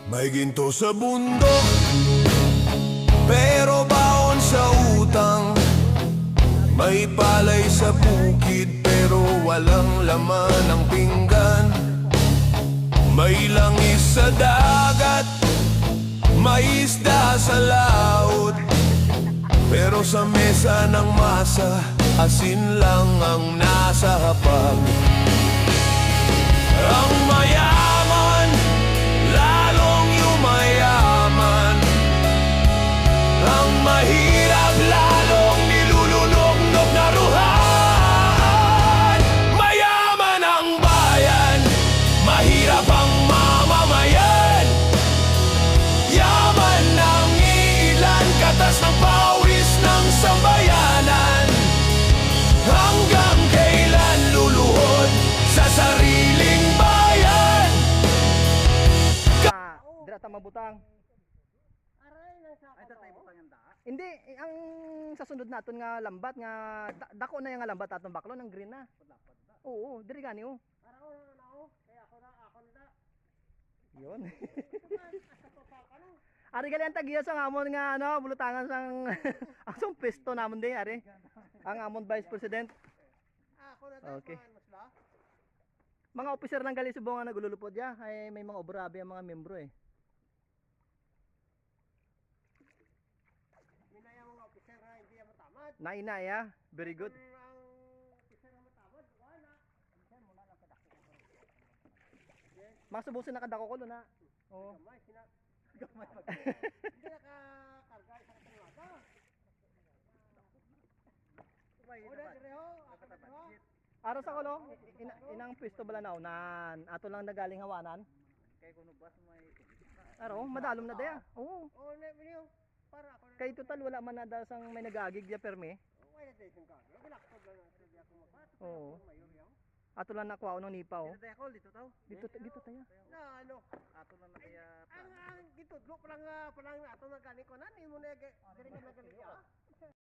May ginto sa bundok, pero baon sa utang. May palay sa bukid, pero walang laman ang pinggan. May langis sa dagat, may isda sa laot, pero sa mesa ng masa, asin lang ang nasa hapag. Ang mayaman, lalong yumayaman. Ang mahirap, lalong nilulunok na ruhan. Mayaman ang bayan, mahirap ang mamamayan. Yaman ng ilan, katas ng pawis ng sambayanan. Hanggang kailan luluhod sa sariling bayan? Dira ta mabutang. Ay, tatay butang yung daa. Hindi, ang sa sunod naton nga lambat nga dako na yung nga lambat aton baklo ng green na. Oo, diri gani oh. Yun. Ari gali ang tagiya sa amon nga ano, bulutangan sang asong pesto namon din ari. Ang amon Vice President. Okay. Mga officer lang gali subong nga nagululupod ya, ay may mga obrabe ang mga membro eh. Naina ya, very good. Mga subusin nakadako ko na. Oo. Hindi nakakarga isa ka tunada. Aras ako lo, inang pwesto bala na unan. Ato lang nagaling hawanan. Kaya kuno bas may Aro, madalom na daya. Oo. oh, ne para ako na. Kay total wala man na daw sang may nagagig ya perme. Wala na tayo ka. Galakod lang sa diya ko magpat. Oo. Ato lang nakuha ng nipa oh. Dito ako dito taw. Dito tayo. Na ano, Ato lang na kaya ang dito dlo pa lang ato na gani ko na imo na gani ka na gali.